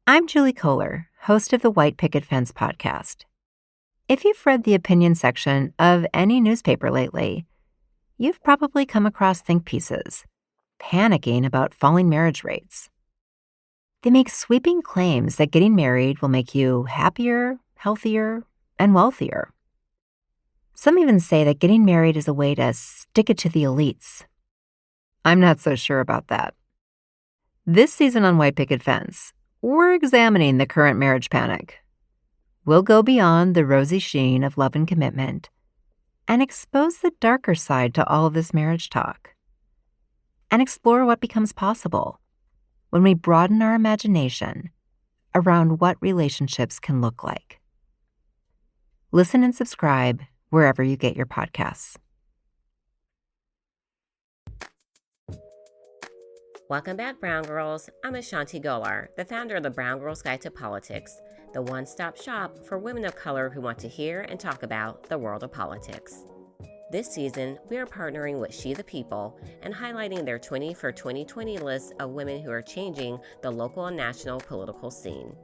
I'm Julie Kohler, host of the White Picket Fence podcast. If you've read the opinion section of any newspaper lately, you've probably come across think pieces panicking about falling marriage rates. They make sweeping claims that getting married will make you happier, healthier, and wealthier. Some even say that getting married is a way to stick it to the elites. I'm not so sure about that. This season on White Picket Fence, we're examining the current marriage panic. We'll go beyond the rosy sheen of love and commitment and expose the darker side to all of this marriage talk and explore what becomes possible when we broaden our imagination around what relationships can look like. Listen and subscribe wherever you get your podcasts. Welcome back, Brown Girls. I'm A'shanti Gholar, the founder of the Brown Girls Guide to Politics, the one-stop shop for women of color who want to hear and talk about the world of politics. This season, we are partnering with She the People and highlighting their 20 for 2020 list of women who are changing the local and national political scene.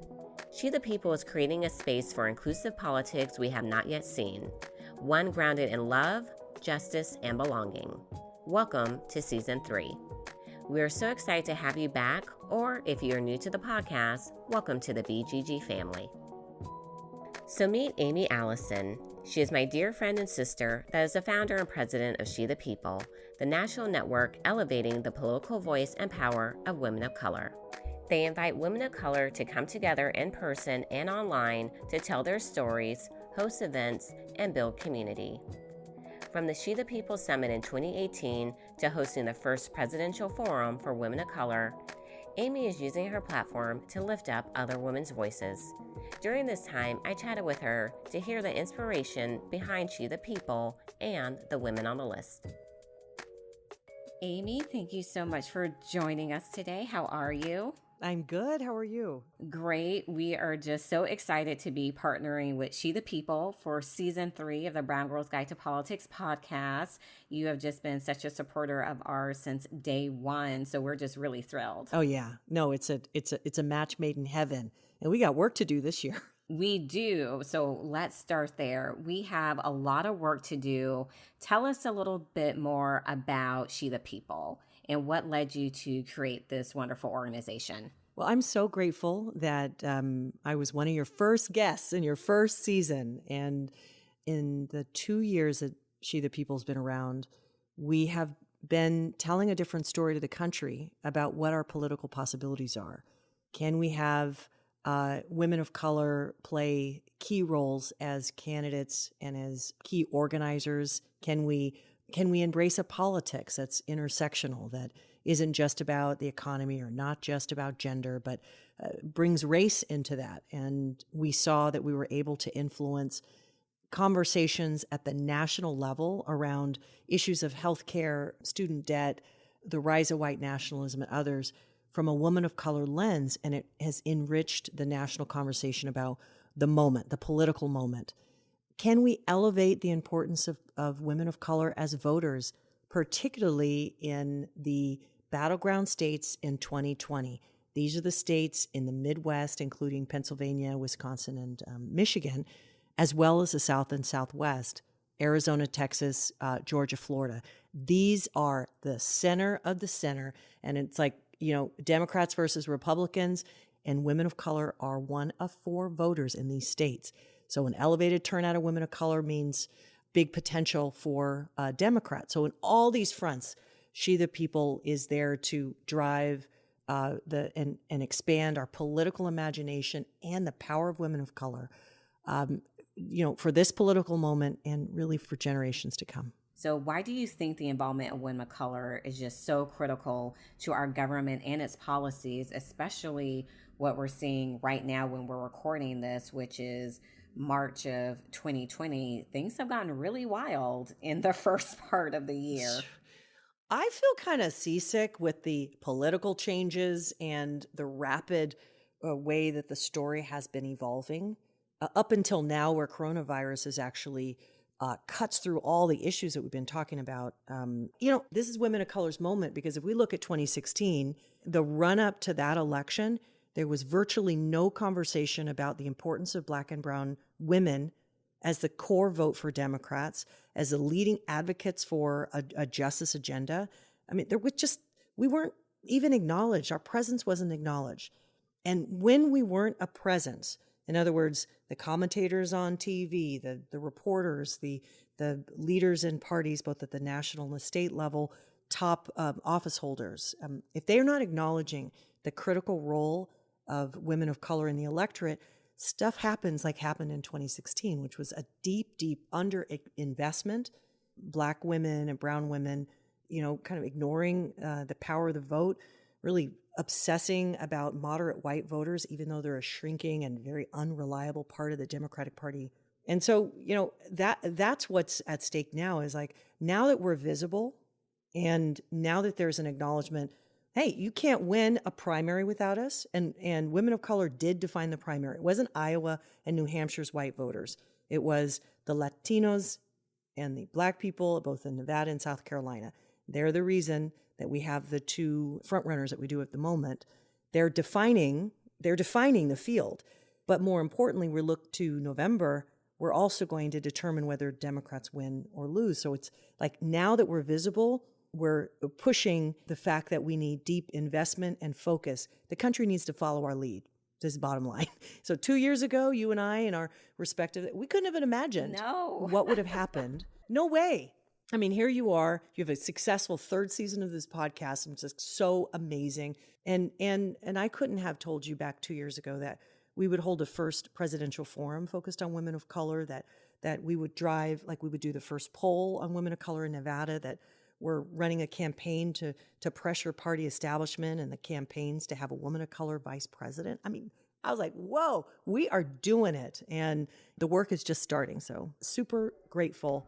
She the People is creating a space for inclusive politics we have not yet seen, one grounded in love, justice, and belonging. Welcome to Season 3. We are so excited to have you back, or if you are new to the podcast, welcome to the BGG family. So meet Aimee Allison. She is my dear friend and sister that is the founder and president of She the People, the national network elevating the political voice and power of women of color. They invite women of color to come together in person and online to tell their stories, host events, and build community. From the She the People Summit in 2018 to hosting the first presidential forum for women of color, Aimee is using her platform to lift up other women's voices. During this time, I chatted with her to hear the inspiration behind She the People and the women on the list. Aimee, thank you so much for joining us today. How are you? I'm good. How are you? Great. We are just so excited to be partnering with She the People for Season 3 of the Brown Girls Guide to Politics podcast. You have just been such a supporter of ours since day one, so we're just really thrilled. Oh yeah. No, it's a match made in heaven. And we got work to do this year. We do. So let's start there. We have a lot of work to do. Tell us a little bit more about She the People and what led you to create this wonderful organization. Well, I'm so grateful that I was one of your first guests in your first season. And in the 2 years that She the People's been around, we have been telling a different story to the country about what our political possibilities are. Can we have women of color play key roles as candidates and as key organizers? Can we embrace a politics that's intersectional, that isn't just about the economy or not just about gender, but brings race into that? And we saw that we were able to influence conversations at the national level around issues of healthcare, student debt, the rise of white nationalism, and others from a woman of color lens, and it has enriched the national conversation about the moment, the political moment. Can we elevate the importance of women of color as voters, particularly in the battleground states in 2020? These are the states in the Midwest, including Pennsylvania, Wisconsin, and Michigan, as well as the South and Southwest, Arizona, Texas, Georgia, Florida. These are the center of the center, and it's like, Democrats versus Republicans, and women of color are one of 4 voters in these states. So an elevated turnout of women of color means big potential for Democrats. So in all these fronts, She the People is there to drive and expand our political imagination and the power of women of color, for this political moment and really for generations to come. So why do you think the involvement of women of color is just so critical to our government and its policies, especially what we're seeing right now when we're recording this, which is March of 2020? Things have gotten really wild in the first part of the year. I feel kind of seasick with the political changes and the rapid way that the story has been evolving up until now, where coronavirus is actually cuts through all the issues that we've been talking about. This is women of color's moment, because if we look at 2016, the run up to that election, There was virtually no conversation about the importance of Black and brown women as the core vote for Democrats, as the leading advocates for a justice agenda. I mean, we weren't even acknowledged. Our presence wasn't acknowledged. And when we weren't a presence, in other words, the commentators on TV, the reporters, the leaders in parties, both at the national and the state level, top office holders, if they are not acknowledging the critical role of women of color in the electorate, stuff happens like happened in 2016, which was a deep, deep underinvestment. Black women and brown women, kind of ignoring the power of the vote, really obsessing about moderate white voters, even though they're a shrinking and very unreliable part of the Democratic Party. And so, that's what's at stake now is like, now that we're visible and now that there's an acknowledgement, hey, you can't win a primary without us. And women of color did define the primary. It wasn't Iowa and New Hampshire's white voters. It was the Latinos and the Black people, both in Nevada and South Carolina. They're the reason that we have the two frontrunners that we do at the moment. They're defining the field. But more importantly, we look to November, we're also going to determine whether Democrats win or lose. So it's like now that we're visible, we're pushing the fact that we need deep investment and focus. The country needs to follow our lead. This is the bottom line. So 2 years ago, you and I in our respective, we couldn't have imagined what would have happened. No way. I mean, here you are, you have a successful third season of this podcast, and it's just so amazing. And I couldn't have told you back 2 years ago that we would hold a first presidential forum focused on women of color, that we would drive, like we would do the first poll on women of color in Nevada, that we're running a campaign to pressure party establishment and the campaigns to have a woman of color vice president. I mean, I was like, whoa, we are doing it. And the work is just starting. So super grateful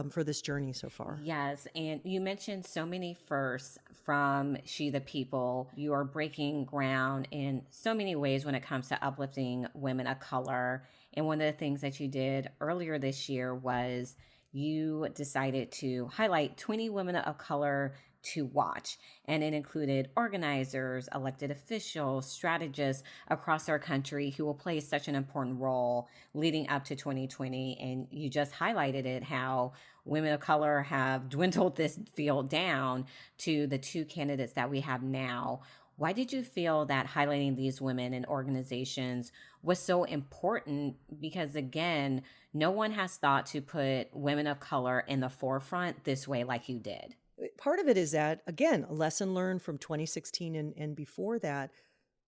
for this journey so far. Yes, and you mentioned so many firsts from She the People. You are breaking ground in so many ways when it comes to uplifting women of color. And one of the things that you did earlier this year was you decided to highlight 20 women of color to watch. And it included organizers, elected officials, strategists across our country who will play such an important role leading up to 2020. And you just highlighted it, how women of color have dwindled this field down to the two candidates that we have now. Why did you feel that highlighting these women and organizations was so important? Because again, no one has thought to put women of color in the forefront this way like you did. Part of it is that, again, a lesson learned from 2016 and before that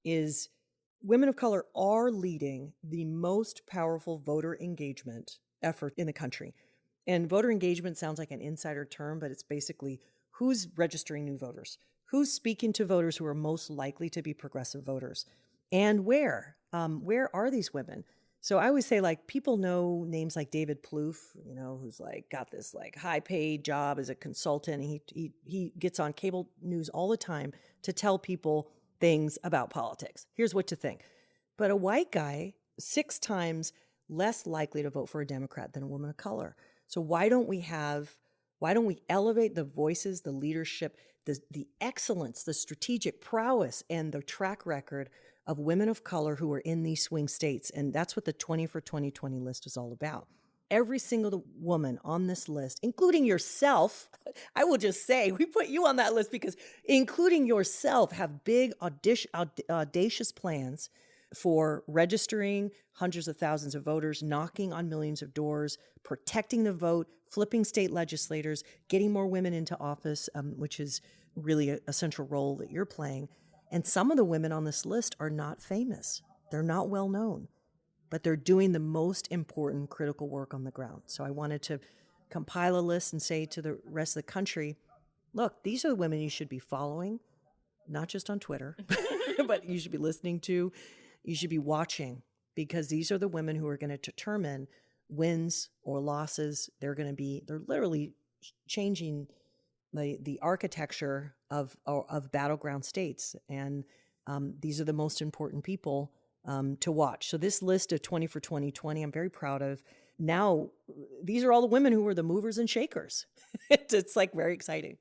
is women of color are leading the most powerful voter engagement effort in the country. And voter engagement sounds like an insider term, but it's basically who's registering new voters, who's speaking to voters who are most likely to be progressive voters, and where are these women? So I always say, like, people know names like David Plouffe, who's like got this like high paid job as a consultant. And he gets on cable news all the time to tell people things about politics. Here's what to think. But a white guy, 6 times less likely to vote for a Democrat than a woman of color. So why don't we elevate the voices, the leadership, the excellence, the strategic prowess, and the track record of women of color who are in these swing states? And that's what the 20 for 2020 list is all about. Every single woman on this list, including yourself, I will just say, we put you on that list because including yourself have big, audacious plans for registering hundreds of thousands of voters, knocking on millions of doors, protecting the vote, flipping state legislators, getting more women into office, which is really a central role that you're playing. And some of the women on this list are not famous. They're not well known, but they're doing the most important critical work on the ground. So I wanted to compile a list and say to the rest of the country, look, these are the women you should be following, not just on Twitter, but you should be listening to, you should be watching, because these are the women who are going to determine wins or losses. They're literally changing the architecture of battleground states. And these are the most important people to watch. So this list of 20 for 2020, I'm very proud of. Now, these are all the women who were the movers and shakers. It's like very exciting.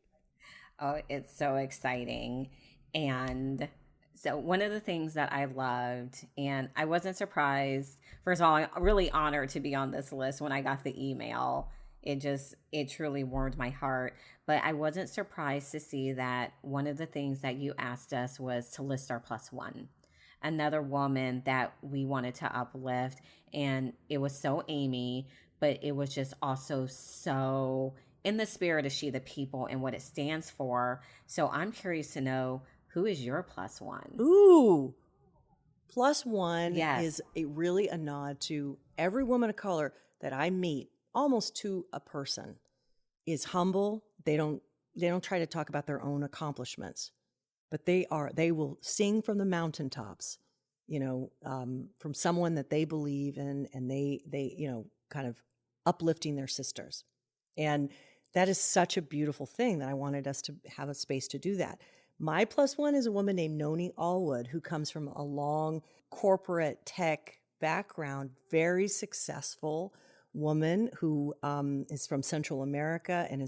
Oh, it's so exciting. And So one of the things that I loved, and I wasn't surprised. First of all, I'm really honored to be on this list when I got the email. It truly warmed my heart. But I wasn't surprised to see that one of the things that you asked us was to list our plus one, another woman that we wanted to uplift. And it was so Aimee, but it was just also so in the spirit of She the People and what it stands for. So I'm curious to know, who is your plus one? Ooh, plus one Yes. is really a nod to every woman of color that I meet, almost to a person, is humble. They don't try to talk about their own accomplishments, but they will sing from the mountaintops, from someone that they believe in, and they kind of uplifting their sisters. And that is such a beautiful thing that I wanted us to have a space to do that. My plus one is a woman named Noni Allwood, who comes from a long corporate tech background, very successful woman who is from Central America and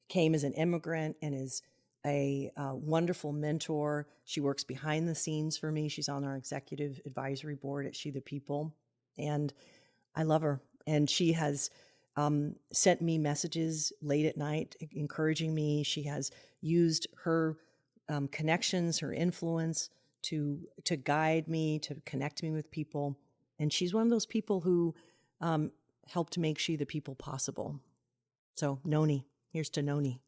came as an immigrant and is a wonderful mentor. She works behind the scenes for me. She's on our executive advisory board at She the People, and I love her. And she has sent me messages late at night encouraging me. She has used her connections, her influence to guide me, to connect me with people. And she's one of those people who helped make She the People possible. So Noni, here's to Noni.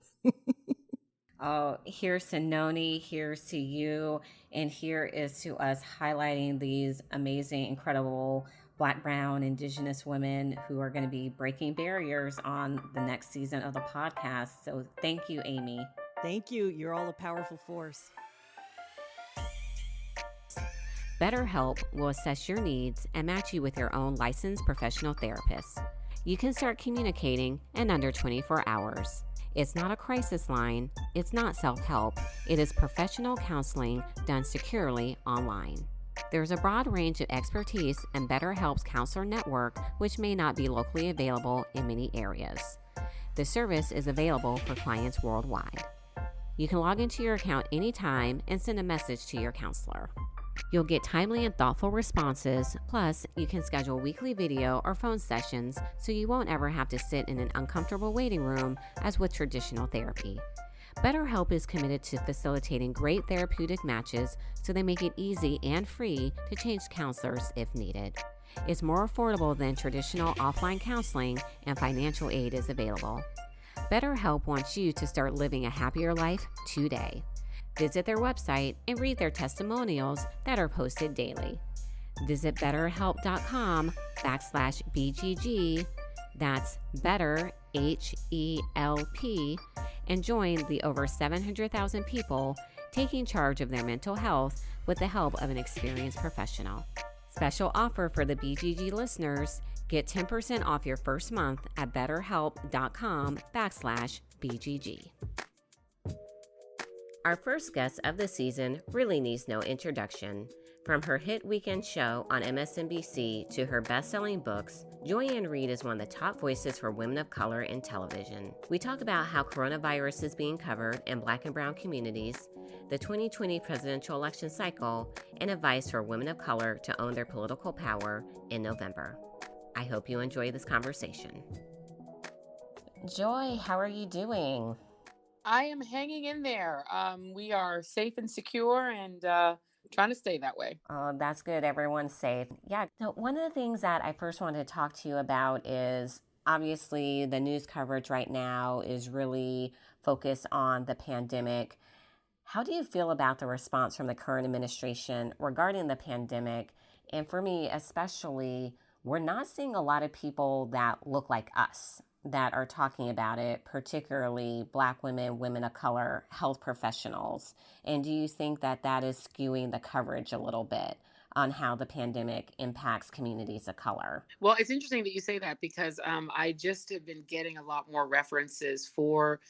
Oh, here's to Noni, here's to you, and here is to us highlighting these amazing, incredible Black, Brown, Indigenous women who are going to be breaking barriers on the next season of the podcast. So thank you, Aimee. Thank you. You're all a powerful force. BetterHelp will assess your needs and match you with your own licensed professional therapist. You can start communicating in under 24 hours. It's not a crisis line. It's not self-help. It is professional counseling done securely online. There's a broad range of expertise in BetterHelp's counselor network, which may not be locally available in many areas. The service is available for clients worldwide. You can log into your account anytime and send a message to your counselor. You'll get timely and thoughtful responses, plus you can schedule weekly video or phone sessions so you won't ever have to sit in an uncomfortable waiting room as with traditional therapy. BetterHelp is committed to facilitating great therapeutic matches, so they make it easy and free to change counselors if needed. It's more affordable than traditional offline counseling, and financial aid is available. BetterHelp wants you to start living a happier life today. Visit their website and read their testimonials that are posted daily. Visit betterhelp.com/BGG, that's better, HELP, and join the over 700,000 people taking charge of their mental health with the help of an experienced professional. Special offer for the BGG listeners: get 10% off your first month at betterhelp.com/BGG. Our first guest of the season really needs no introduction. From her hit weekend show on MSNBC to her best-selling books, Joy-Ann Reid is one of the top voices for women of color in television. We talk about how coronavirus is being covered in Black and Brown communities, the 2020 presidential election cycle, and advice for women of color to own their political power in November. I hope you enjoy this conversation. Joy, how are you doing? I am hanging in there. We are safe and secure and trying to stay that way. Oh, that's good. Everyone's safe. Yeah. So one of the things that I first wanted to talk to you about is obviously the news coverage right now is really focused on the pandemic. How do you feel about the response from the current administration regarding the pandemic? And for me, especially, we're not seeing a lot of people that look like us that are talking about it, particularly Black women, women of color, health professionals. And do you think that that is skewing the coverage a little bit on how the pandemic impacts communities of color? Well, it's interesting that you say that because I just have been getting a lot more references for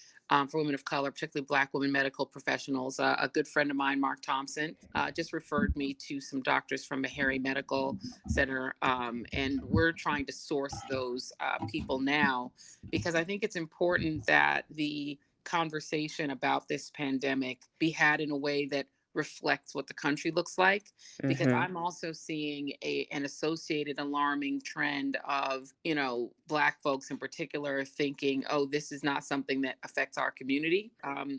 women of color, particularly Black women medical professionals. A good friend of mine, Mark Thompson, just referred me to some doctors from Meharry Medical Center, and we're trying to source those people now because I think it's important that the conversation about this pandemic be had in a way that reflects what the country looks like, because Mm-hmm. I'm also seeing an associated alarming trend of, Black folks in particular thinking, oh, this is not something that affects our community.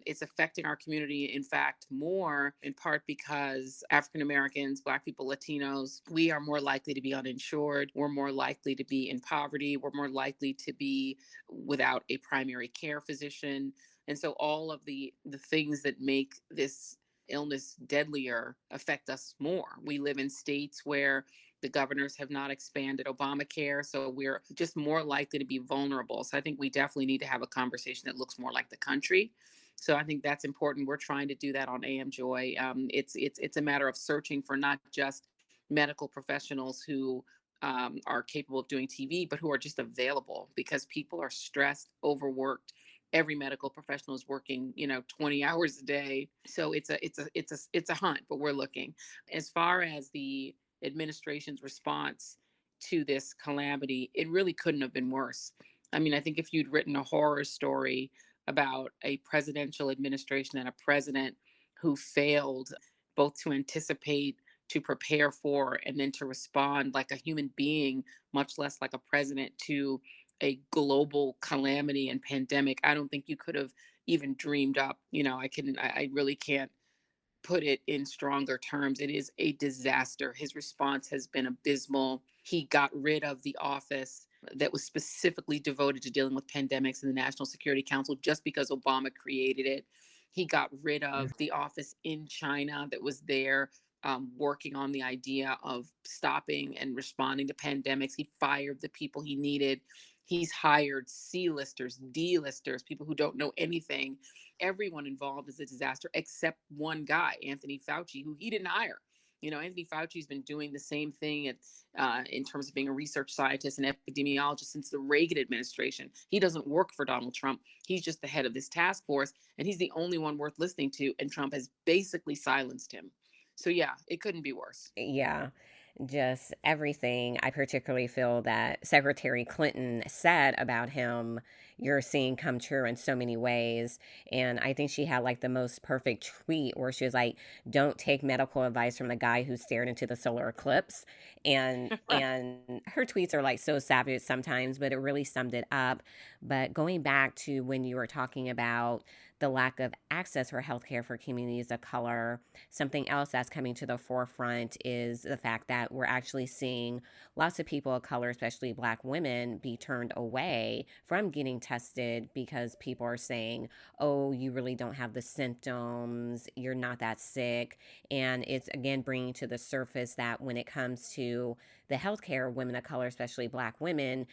It's affecting our community, in fact, more in part because African Americans, Black people, Latinos, we are more likely to be uninsured. We're more likely to be in poverty. We're more likely to be without a primary care physician. And so all of the things that make this illness deadlier affect us more. We live in states where the governors have not expanded Obamacare, so we're just more likely to be vulnerable. So I think we definitely need to have a conversation that looks more like the country. So I think that's important. We're trying to do that on AM Joy. It's a matter of searching for not just medical professionals who are capable of doing TV, but who are just available, because people are stressed, overworked. Every medical professional is working, 20 hours a day. So it's a hunt, but we're looking. As far as the administration's response to this calamity, it really couldn't have been worse. I mean, I think if you'd written a horror story about a presidential administration and a president who failed both to anticipate, to prepare for, and then to respond like a human being, much less like a president, to a global calamity and pandemic, I don't think you could have even dreamed up. I really can't put it in stronger terms. It is a disaster. His response has been abysmal. He got rid of the office that was specifically devoted to dealing with pandemics in the National Security Council just because Obama created it. He got rid of the office in China that was there, working on the idea of stopping and responding to pandemics. He fired the people he needed. He's hired C-listers, D-listers, people who don't know anything. Everyone involved is a disaster except one guy, Anthony Fauci, who he didn't hire. Anthony Fauci's been doing the same thing in terms of being a research scientist and epidemiologist since the Reagan administration. He doesn't work for Donald Trump. He's just the head of this task force, and he's the only one worth listening to, and Trump has basically silenced him. So yeah, it couldn't be worse. Yeah, just everything. I particularly feel that Secretary Clinton said about him, you're seeing come true in so many ways. And I think she had like the most perfect tweet where she was like, don't take medical advice from the guy who stared into the solar eclipse. And her tweets are like so savage sometimes, but it really summed it up. But going back to when you were talking about the lack of access for healthcare for communities of color, something else that's coming to the forefront is the fact that we're actually seeing lots of people of color, especially Black women, be turned away from getting tested because people are saying, oh, you really don't have the symptoms, you're not that sick. And it's again bringing to the surface that when it comes to the healthcare of women of color, especially Black women,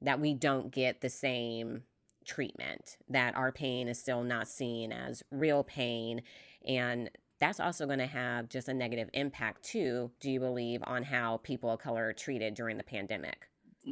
that we don't get the same treatment, that our pain is still not seen as real pain. And that's also going to have just a negative impact too, do you believe, on how people of color are treated during the pandemic?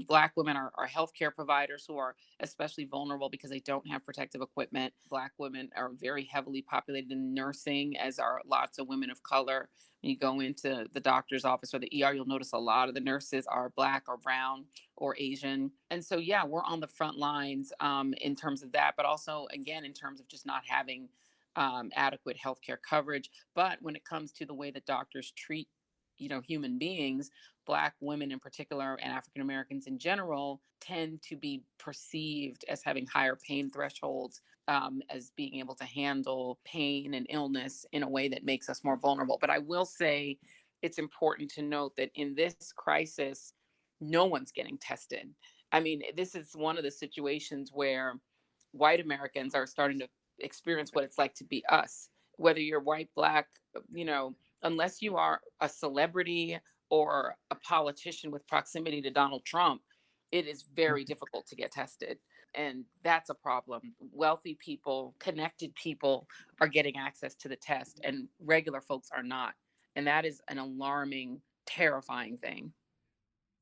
Black women are healthcare providers who are especially vulnerable because they don't have protective equipment. Black women are very heavily populated in nursing, as are lots of women of color. When you go into the doctor's office or the ER, you'll notice a lot of the nurses are Black or brown or Asian. And so, yeah, we're on the front lines in terms of that, but also, again, in terms of just not having adequate healthcare coverage. But when it comes to the way that doctors treat, human beings, Black women in particular and African Americans in general tend to be perceived as having higher pain thresholds, as being able to handle pain and illness in a way that makes us more vulnerable. But I will say it's important to note that in this crisis, no one's getting tested. I mean, this is one of the situations where white Americans are starting to experience what it's like to be us, whether you're white, Black, you know, unless you are a celebrity or a politician with proximity to Donald Trump, it is very difficult to get tested. And that's a problem. Wealthy people, connected people are getting access to the test, and regular folks are not. And that is an alarming, terrifying thing.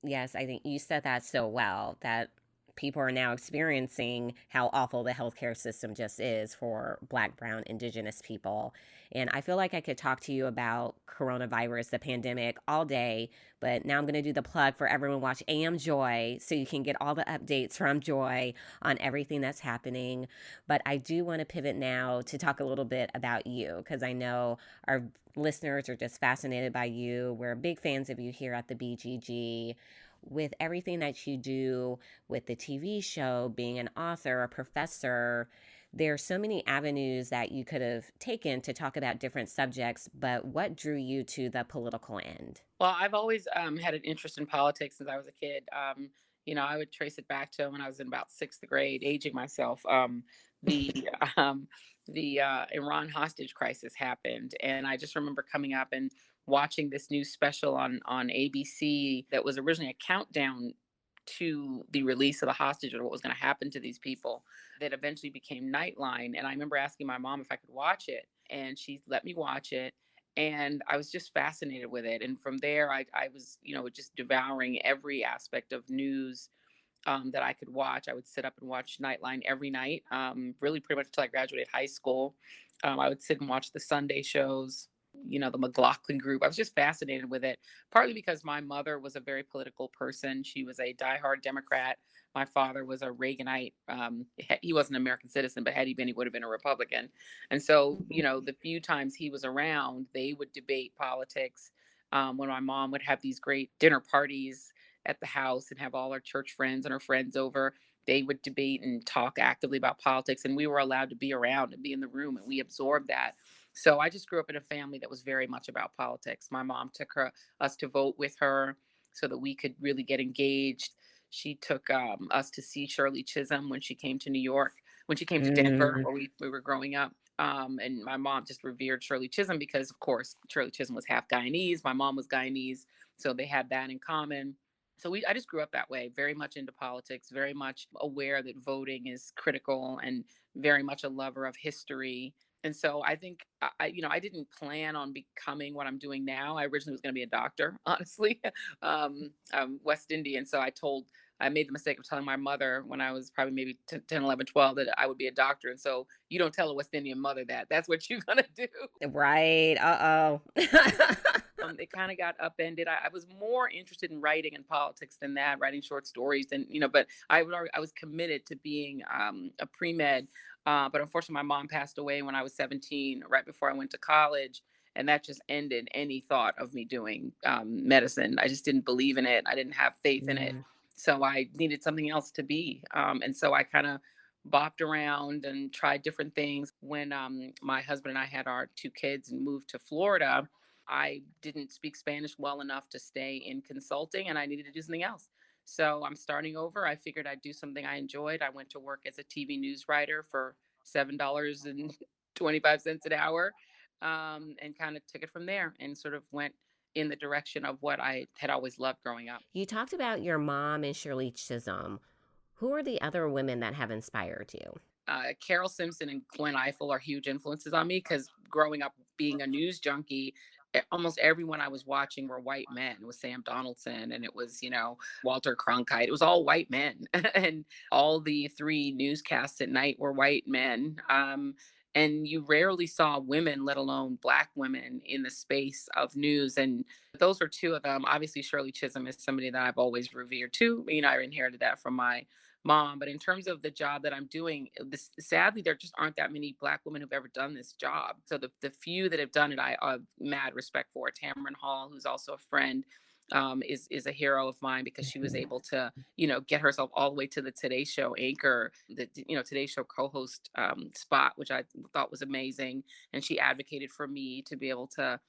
Yes, I think you said that so well, that people are now experiencing how awful the healthcare system just is for Black, Brown, Indigenous people. And I feel like I could talk to you about coronavirus, the pandemic, all day, But now I'm going to do the plug for everyone watch AM Joy so you can get all the updates from Joy on everything that's happening. But I do want to pivot now to talk a little bit about you, because I know our listeners are just fascinated by you. We're big fans of you here at the BGG. With everything that you do with the TV show, being an author, a professor, there are so many avenues that you could have taken to talk about different subjects, but what drew you to the political end? Well, I've always had an interest in politics since I was a kid. I would trace it back to when I was in about sixth grade, aging myself. The um, the Iran hostage crisis happened, and I just remember coming up and watching this new special on ABC that was originally a countdown to the release of the hostage or what was going to happen to these people that eventually became Nightline. And I remember asking my mom if I could watch it, and she let me watch it, and I was just fascinated with it. And from there, I was, just devouring every aspect of news that I could watch. I would sit up and watch Nightline every night, really pretty much until I graduated high school. I would sit and watch the Sunday shows, the McLaughlin group. I was just fascinated with it, partly because my mother was a very political person. She was a diehard Democrat. My father was a Reaganite. He wasn't an American citizen, but had he been, he would have been a Republican. And so, the few times he was around, they would debate politics. When my mom would have these great dinner parties at the house and have all our church friends and her friends over, they would debate and talk actively about politics. And we were allowed to be around and be in the room, and we absorbed that. So I just grew up in a family that was very much about politics. My mom took us to vote with her so that we could really get engaged. She took us to see Shirley Chisholm when she came to New York, when she came to Denver, where we were growing up. And my mom just revered Shirley Chisholm because, of course, Shirley Chisholm was half Guyanese. My mom was Guyanese. So they had that in common. So I just grew up that way, very much into politics, very much aware that voting is critical, and very much a lover of history. And so I think I didn't plan on becoming what I'm doing now. I originally was going to be a doctor, honestly. I'm West Indian, so I made the mistake of telling my mother when I was probably maybe 10, 11, 12 that I would be a doctor. And so you don't tell a West Indian mother that. That's what you're going to do. Right. Uh-oh. It kind of got upended. I was more interested in writing and politics than that, writing short stories. And, but I was committed to being a pre-med. But unfortunately, my mom passed away when I was 17, right before I went to college. And that just ended any thought of me doing medicine. I just didn't believe in it. I didn't have faith in it. So I needed something else to be. And so I kind of bopped around and tried different things. When my husband and I had our two kids and moved to Florida, I didn't speak Spanish well enough to stay in consulting, and I needed to do something else. So I'm starting over. I figured I'd do something I enjoyed. I went to work as a TV news writer for $7.25 an hour, and kind of took it from there and sort of went in the direction of what I had always loved growing up. You talked about your mom and Shirley Chisholm. Who are the other women that have inspired you? Carol Simpson and Gwen Ifill are huge influences on me because growing up being a news junkie, almost everyone I was watching were white men. It was Sam Donaldson, and it was, Walter Cronkite. It was all white men. And all the three newscasts at night were white men. And you rarely saw women, let alone Black women, in the space of news. And those are two of them. Obviously, Shirley Chisholm is somebody that I've always revered too. I inherited that from my mom. But in terms of the job that I'm doing, sadly, there just aren't that many Black women who've ever done this job. So the few that have done it, I have mad respect for. Tamron Hall, who's also a friend, is a hero of mine because she was able to, get herself all the way to the Today Show anchor, the Today Show co-host spot, which I thought was amazing. And she advocated for me to be able to,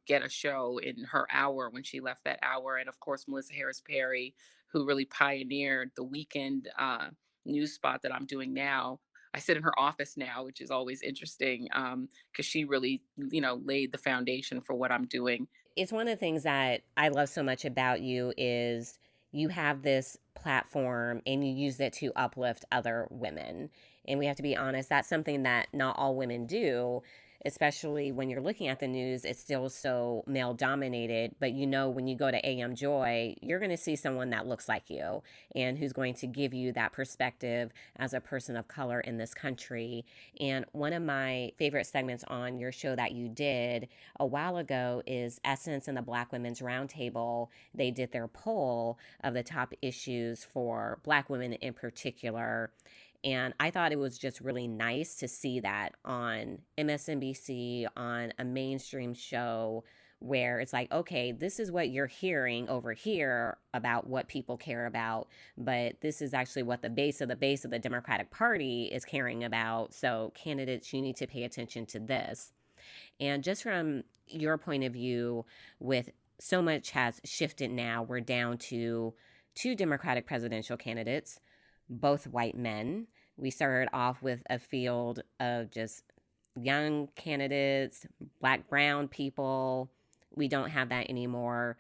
get a show in her hour when she left that hour. And of course, Melissa Harris Perry, who really pioneered the weekend news spot that I'm doing now. I sit in her office now, which is always interesting because she really, laid the foundation for what I'm doing. It's one of the things that I love so much about you is you have this platform and you use it to uplift other women. And we have to be honest, that's something that not all women do. especially when you're looking at the news, it's still so male dominated. But when you go to AM Joy, you're going to see someone that looks like you and who's going to give you that perspective as a person of color in this country. And one of my favorite segments on your show that you did a while ago is Essence and the Black Women's Roundtable. They did their poll of the top issues for Black women in particular. And I thought it was just really nice to see that on MSNBC, on a mainstream show where it's like, okay, this is what you're hearing over here about what people care about, but this is actually what the base of the Democratic Party is caring about. So, candidates, you need to pay attention to this. And just from your point of view, with so much has shifted now, we're down to two Democratic presidential candidates, both white men. We started off with a field of just young candidates, Black, brown people. We don't have that anymore.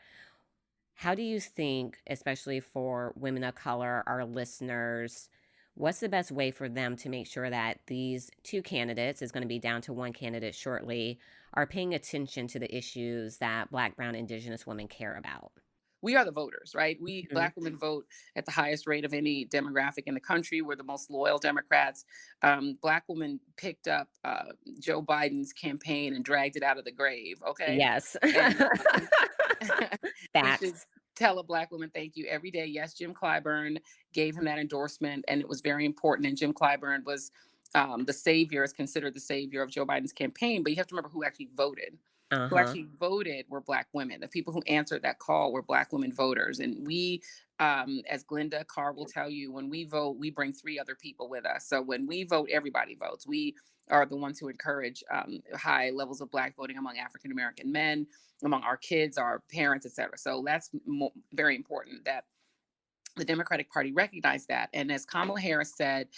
How do you think, especially for women of color, our listeners, what's the best way for them to make sure that these two candidates, is going to be down to one candidate shortly, are paying attention to the issues that Black, brown, Indigenous women care about? We are the voters, right? Mm-hmm. Black women vote at the highest rate of any demographic in the country. We're the most loyal Democrats. Black women picked up Joe Biden's campaign and dragged it out of the grave. Okay. Yes. And we should Facts. tell a Black woman thank you every day. Yes, Jim Clyburn gave him that endorsement, and it was very important. And Jim Clyburn was the savior, is considered the savior of Joe Biden's campaign. But you have to remember who actually voted. Who Uh-huh. actually voted were Black women. The people who answered that call were Black women voters. And we, as Glenda Carr will tell you, when we vote, we bring 3 other people with us. So when we vote, everybody votes. We are the ones who encourage high levels of Black voting among African American men, among our kids, our parents, et cetera. So that's very important that the Democratic Party recognized that. And as Kamala Harris said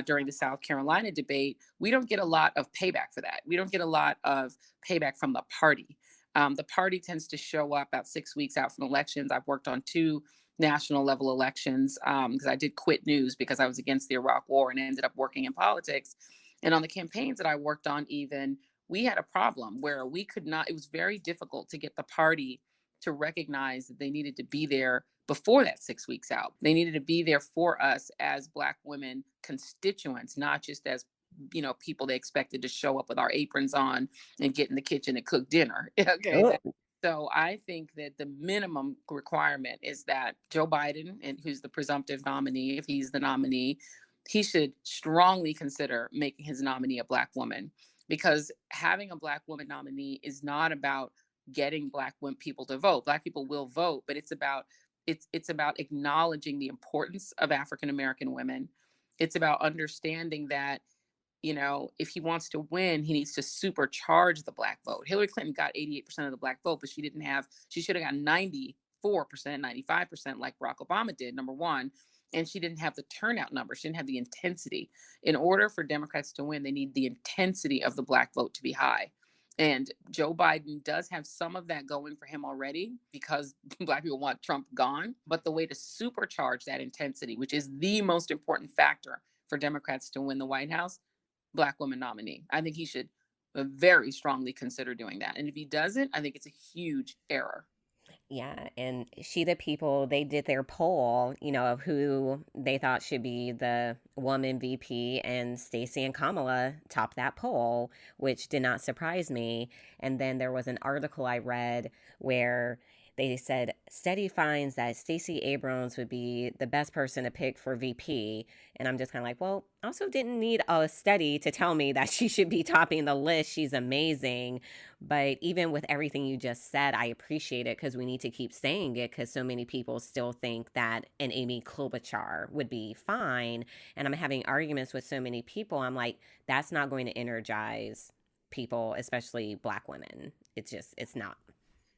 during the South Carolina debate, we don't get a lot of payback for that. We don't get a lot of payback from the party. The party tends to show up about 6 weeks out from elections. I've worked on 2 national level elections because I did quit news because I was against the Iraq War and ended up working in politics. And on the campaigns that I worked on, even, we had a problem where we could not, it was very difficult to get the party to recognize that they needed to be there before that 6 weeks out. They needed to be there for us as Black women constituents, not just as people they expected to show up with our aprons on and get in the kitchen and cook dinner. Okay. Oh. So I think that the minimum requirement is that Joe Biden, and who's the presumptive nominee, if he's the nominee, he should strongly consider making his nominee a Black woman, because having a Black woman nominee is not about getting Black people to vote. Black people will vote, but it's about acknowledging the importance of African American women. It's about understanding that, if he wants to win, he needs to supercharge the Black vote. Hillary Clinton got 88% of the Black vote, but she should have got 94%, 95% like Barack Obama did, number one. And she didn't have the turnout numbers. She didn't have the intensity. In order for Democrats to win, they need the intensity of the Black vote to be high. And Joe Biden does have some of that going for him already because Black people want Trump gone. But the way to supercharge that intensity, which is the most important factor for Democrats to win the White House, Black woman nominee. I think he should very strongly consider doing that. And if he doesn't, I think it's a huge error. Yeah, and She the People, they did their poll, of who they thought should be the woman VP, and Stacey and Kamala topped that poll, which did not surprise me. And then there was an article I read where they said study finds that Stacey Abrams would be the best person to pick for VP. And I'm just kind of like, well, I also didn't need a study to tell me that she should be topping the list. She's amazing. But even with everything you just said, I appreciate it because we need to keep saying it because so many people still think that an Amy Klobuchar would be fine. And I'm having arguments with so many people. I'm like, that's not going to energize people, especially Black women. It's not.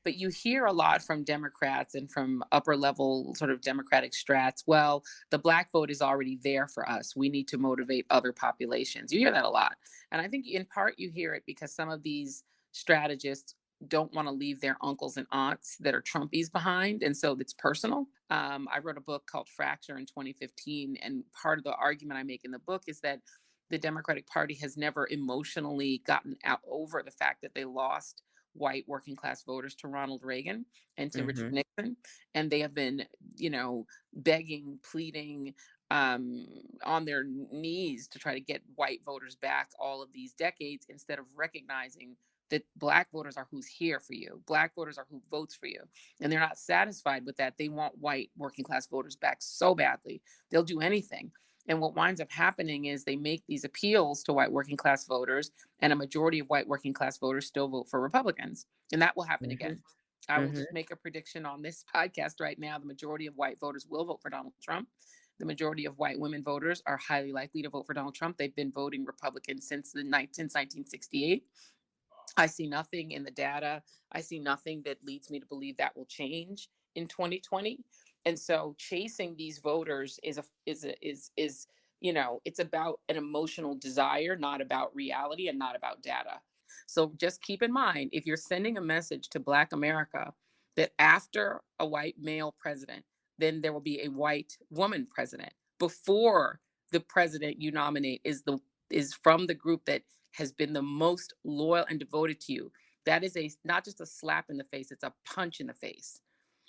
But you hear a lot from Democrats and from upper level sort of Democratic strats. Well, the Black vote is already there for us. We need to motivate other populations. You hear that a lot. And I think in part you hear it because some of these strategists don't want to leave their uncles and aunts that are Trumpies behind. And so it's personal. I wrote a book called Fracture in 2015. And part of the argument I make in the book is that the Democratic Party has never emotionally gotten out over the fact that they lost white working class voters to Ronald Reagan and to Richard Mm-hmm. Nixon. And they have been, begging, pleading, on their knees to try to get white voters back all of these decades, instead of recognizing that black voters are who's here for you. Black voters are who votes for you. And they're not satisfied with that. They want white working class voters back so badly. They'll do anything. And what winds up happening is they make these appeals to white working class voters, and a majority of white working class voters still vote for Republicans. And that will happen Mm-hmm. again. I will Mm-hmm. just make a prediction on this podcast right now. The majority of white voters will vote for Donald Trump. The majority of white women voters are highly likely to vote for Donald Trump. They've been voting Republican since 1968. I see nothing in the data. I see nothing that leads me to believe that will change in 2020. And so chasing these voters it's about an emotional desire, not about reality and not about data. So just keep in mind, if you're sending a message to Black America that after a white male president, then there will be a white woman president. Before the president you nominate is from the group that has been the most loyal and devoted to you. That is not just a slap in the face, it's a punch in the face.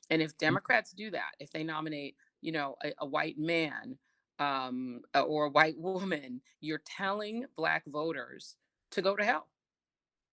And if Democrats do that, if they nominate, a white man, or a white woman, you're telling Black voters to go to hell.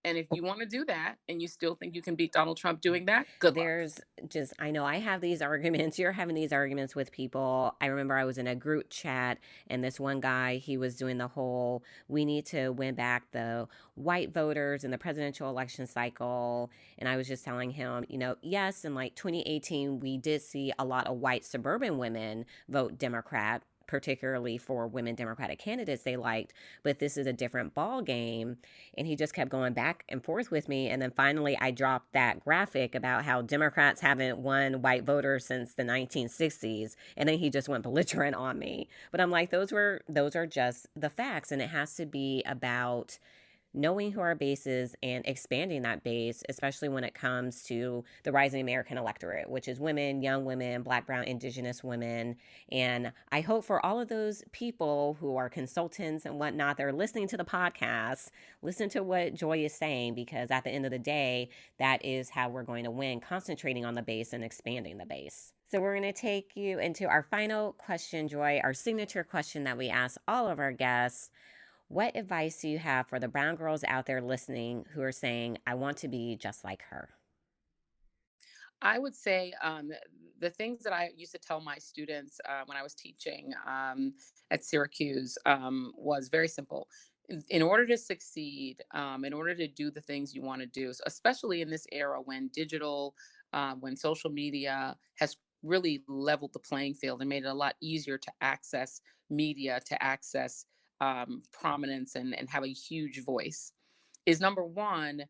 And if you want to do that and you still think you can beat Donald Trump doing that, good luck. There's just, I know I have these arguments. You're having these arguments with people. I remember I was in a group chat and this one guy, he was doing the whole, we need to win back the white voters in the presidential election cycle. And I was just telling him, yes, in like 2018, we did see a lot of white suburban women vote Democrat, particularly for women Democratic candidates they liked, but this is a different ball game. And he just kept going back and forth with me. And then finally, I dropped that graphic about how Democrats haven't won white voters since the 1960s. And then he just went belligerent on me. But I'm like, those are just the facts. And it has to be about knowing who our base is and expanding that base, especially when it comes to the rising American electorate, which is women, young women, Black, Brown, Indigenous women. And I hope for all of those people who are consultants and whatnot, they're listening to the podcast, listen to what Joy is saying, because at the end of the day, that is how we're going to win, concentrating on the base and expanding the base. So we're going to take you into our final question, Joy, our signature question that we ask all of our guests. What advice do you have for the brown girls out there listening who are saying, I want to be just like her? I would say the things that I used to tell my students when I was teaching at Syracuse was very simple. In order to succeed, in order to do the things you want to do, especially in this era when when social media has really leveled the playing field and made it a lot easier to access media, to access prominence and have a huge voice, is number one,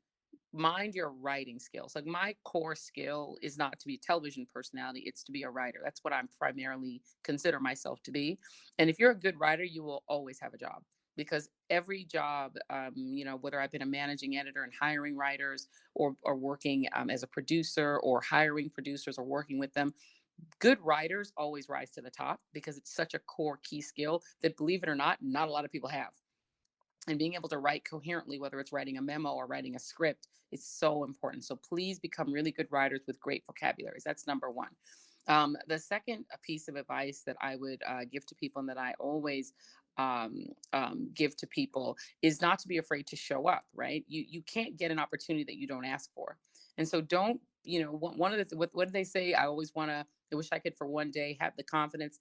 mind your writing skills. Like, my core skill is not to be a television personality, it's to be a writer. That's what I'm primarily consider myself to be. And if you're a good writer, you will always have a job, because every job, whether I've been a managing editor and hiring writers, or working as a producer, or hiring producers, or working with them, good writers always rise to the top, because it's such a core key skill that, believe it or not a lot of people have. And being able to write coherently, whether it's writing a memo or writing a script, is so important. So please become really good writers with great vocabularies. That's number one. The second piece of advice that I would give to people, and that I always give to people, is not to be afraid to show up. Right? You can't get an opportunity that you don't ask for, and so don't. One of the what did they say? I always want to. I wish I could for one day have the confidence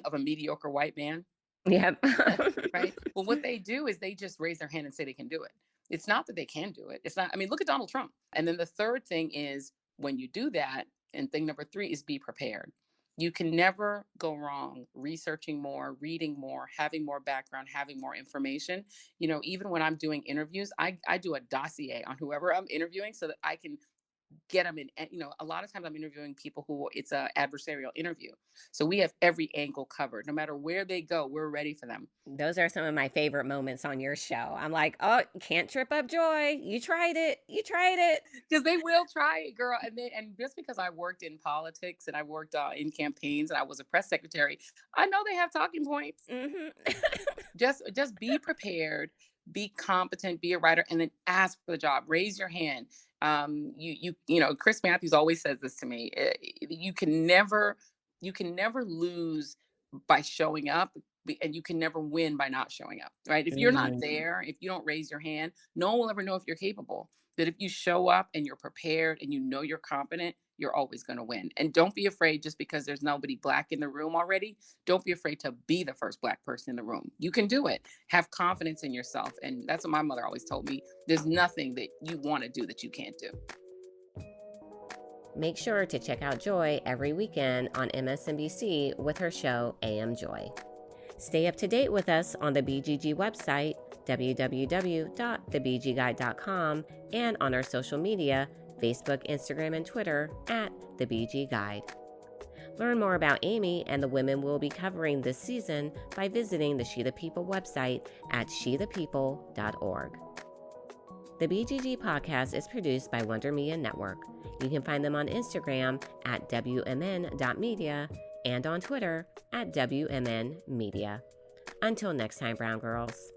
of a mediocre white man. Yep. Right. Well, what they do is they just raise their hand and say they can do it. It's not that they can do it. It's not, I mean, look at Donald Trump. And then the third thing is, when you do that, and thing number three is, be prepared. You can never go wrong researching more, reading more, having more background, having more information. Even when I'm doing interviews, I do a dossier on whoever I'm interviewing, so that I can get them in. And, a lot of times I'm interviewing people who it's a adversarial interview. So we have every angle covered. No matter where they go, we're ready for them. Those are some of my favorite moments on your show. I'm like, oh, can't trip up Joy. You tried it. You tried it. Because they will try it, girl. And just because I worked in politics and I worked in campaigns and I was a press secretary, I know they have talking points. Mm-hmm. Just be prepared, be competent, be a writer, and then ask for the job. Raise your hand. Chris Matthews always says this to me. You can never lose by showing up, and you can never win by not showing up, right? If you're not there, if you don't raise your hand, no one will ever know if you're capable. That if you show up and you're prepared and you know you're competent, you're always going to win. And don't be afraid just because there's nobody Black in the room already. Don't be afraid to be the first Black person in the room. You can do it. Have confidence in yourself. And that's what my mother always told me. There's nothing that you want to do that you can't do. Make sure to check out Joy every weekend on MSNBC with her show, AM Joy. Stay up to date with us on the BGG website, www.thebgguide.com, and on our social media, Facebook, Instagram, and Twitter @The BG Guide. Learn more about Aimee and the women we'll be covering this season by visiting the She the People website at shethepeople.org. The BGG podcast is produced by Wonder Media Network. You can find them on Instagram at WMN.media and on Twitter at WMN Media. Until next time, Brown Girls.